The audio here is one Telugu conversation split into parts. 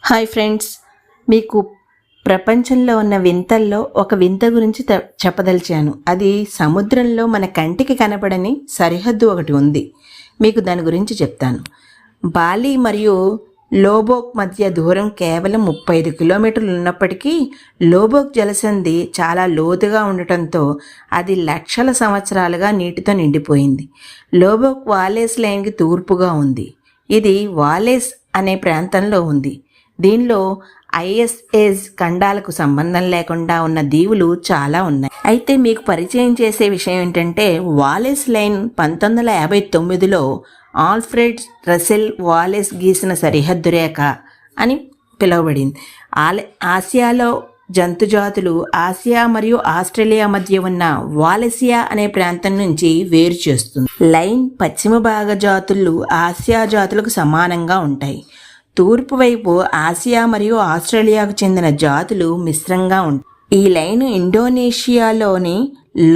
హాయ్ ఫ్రెండ్స్, మీకు ప్రపంచంలో ఉన్న వింతల్లో ఒక వింత గురించి చెప్పదలిచాను. అది సముద్రంలో మన కంటికి కనపడని సరిహద్దు ఒకటి ఉంది. మీకు దాని గురించి చెప్తాను. బాలి మరియు లోబోక్ మధ్య దూరం కేవలం 35 కిలోమీటర్లు ఉన్నప్పటికీ లోబోక్ జలసంధి చాలా లోతుగా ఉండటంతో అది లక్షల సంవత్సరాలుగా నీటితో నిండిపోయింది. లోబోక్ వాలేస్ లైన్కి తూర్పుగా ఉంది. ఇది వాలేస్ అనే ప్రాంతంలో ఉంది. దీనిలో ఐఎస్ఏజ్ ఖండాలకు సంబంధం లేకుండా ఉన్న దీవులు చాలా ఉన్నాయి. అయితే మీకు పరిచయం చేసే విషయం ఏంటంటే, Wallace line 1959లో Alfred Russell Wallace గీసిన సరిహద్దు రేఖ అని పిలువబడింది. ఆసియాలో జంతుజాతులు ఆసియా మరియు ఆస్ట్రేలియా మధ్య ఉన్న వాలెసియా అనే ప్రాంతం నుంచి వేరు చేస్తుంది. లైన్ పశ్చిమ భాగ జాతులు ఆసియా జాతులకు సమానంగా ఉంటాయి. తూర్పు వైపు ఆసియా మరియు ఆస్ట్రేలియాకు చెందిన జాతులు మిశ్రంగా ఉంటాయి. ఈ లైన్ ఇండోనేషియాలోని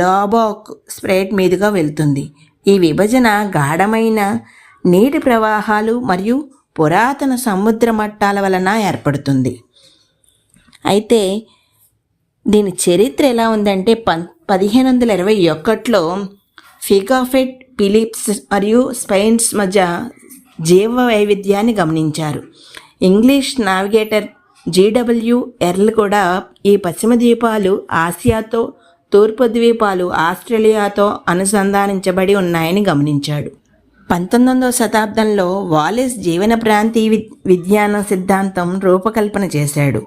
లోబోక్ స్ట్రెయిట్ మీదుగా వెళ్తుంది. ఈ విభజన గాఢమైన నీటి ప్రవాహాలు మరియు పురాతన సముద్ర మట్టాల వలన ఏర్పడుతుంది. అయితే దీని చరిత్ర ఎలా ఉందంటే, 1521లో ఫిగాఫెట్ ఫిలిప్స్ మరియు స్పెయిన్స్ మధ్య జీవ వైవిధ్యాన్ని గమనించారు. ఇంగ్లీష్ నావిగేటర్ జీడబ్ల్యూ ఎర్ల్ కూడా ఈ పశ్చిమ ద్వీపాలు ఆసియాతో, తూర్పు ద్వీపాలు ఆస్ట్రేలియాతో అనుసంధానించబడి ఉన్నాయని గమనించాడు. 19వ శతాబ్దంలో వాలేస్ జీవన ప్రాంతీయ విజ్ఞాన సిద్ధాంతం రూపకల్పన చేశాడు.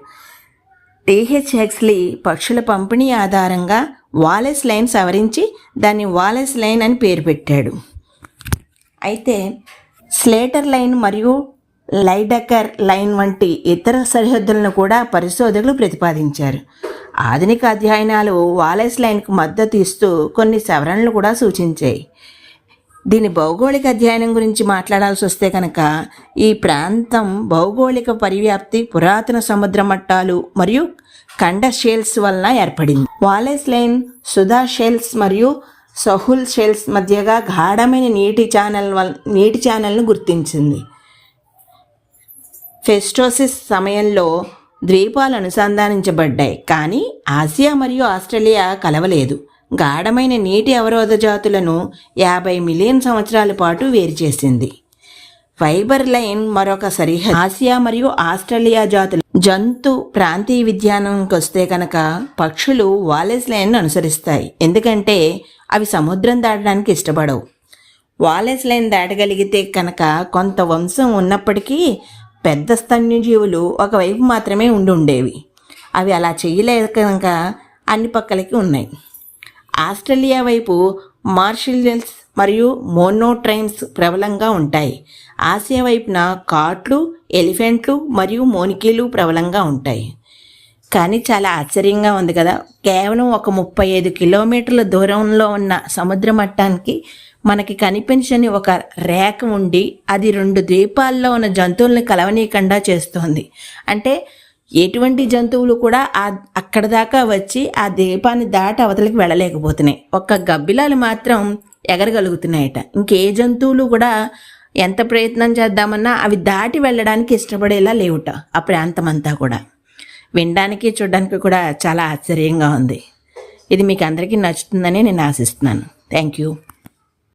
టిహెచ్ హెక్స్లీ పక్షుల పంపిణీ ఆధారంగా వాలేస్ లైన్ సవరించి దాన్ని వాలేస్ లైన్ అని పేరు పెట్టాడు. అయితే స్లేటర్ లైన్ మరియు లైడకర్ లైన్ వంటి ఇతర సరిహద్దులను కూడా పరిశోధకులు ప్రతిపాదించారు. ఆధునిక అధ్యయనాలు వాలేస్ లైన్కు మద్దతు ఇస్తూ కొన్ని సవరణలు కూడా సూచించాయి. దీని భౌగోళిక అధ్యయనం గురించి మాట్లాడాల్సి వస్తే కనుక, ఈ ప్రాంతం భౌగోళిక పరివ్యాప్తి, పురాతన సముద్ర మట్టాలు మరియు ఖండ షేల్స్ వలన ఏర్పడింది. వాలేస్ లైన్ సుధా షేల్స్ మరియు సహుల్ షేల్స్ మధ్యగా గాఢమైన నీటి ఛానల్ను గుర్తించింది. ఫెస్టోసిస్ సమయంలో ద్వీపాలు అనుసంధానించబడ్డాయి, కానీ ఆసియా మరియు ఆస్ట్రేలియా కలవలేదు. గాఢమైన నీటి అవరోధ జాతులను 50 మిలియన్ సంవత్సరాల పాటు వేరు చేసింది. ఫైబర్ లైన్ మరొక సరిహద్దు. ఆసియా మరియు ఆస్ట్రేలియా జాతులు జంతు ప్రాంతీయ విజ్ఞానంకి వస్తే కనుక, పక్షులు వాలేస్ లైన్ అనుసరిస్తాయి, ఎందుకంటే అవి సముద్రం దాటడానికి ఇష్టపడవు. వాలేస్ లైన్ దాటగలిగితే కనుక కొంత వంశం ఉన్నప్పటికీ పెద్ద స్తన్యజీవులు ఒకవైపు మాత్రమే ఉండేవి. అవి అలా చేయలేక కనుక అన్ని పక్కలకి ఉన్నాయి. ఆస్ట్రేలియా వైపు మార్షియల్స్ మరియు మోనోట్రైన్స్ ప్రబలంగా ఉంటాయి. ఆసియా వైపున కాట్లు, ఎలిఫెంట్లు మరియు మోనికీలు ప్రబలంగా ఉంటాయి. కానీ చాలా ఆశ్చర్యంగా ఉంది కదా, కేవలం ఒక 35 కిలోమీటర్ల దూరంలో ఉన్న సముద్ర మట్టానికి మనకి కనిపించని ఒక రేఖ ఉండి అది 2 ద్వీపాల్లో ఉన్న జంతువుల్ని కలవనీయకుండా చేస్తోంది. అంటే ఎటువంటి జంతువులు కూడా అక్కడ దాకా వచ్చి ఆ ద్వీపాన్ని దాటి అవతలకి వెళ్ళలేకపోతున్నాయి. ఒక్క గబ్బిలాలు మాత్రం ఎగరగలుగుతున్నాయట. ఇంకే జంతువులు కూడా ఎంత ప్రయత్నం చేద్దామన్నా అవి దాటి వెళ్ళడానికి ఇష్టపడేలా లేవుట. ఆ ప్రాంతం అంతా కూడా వినడానికి, చూడడానికి కూడా చాలా ఆశ్చర్యంగా ఉంది. ఇది మీకు అందరికీ నచ్చుతుందని నేను ఆశిస్తున్నాను. Thank you.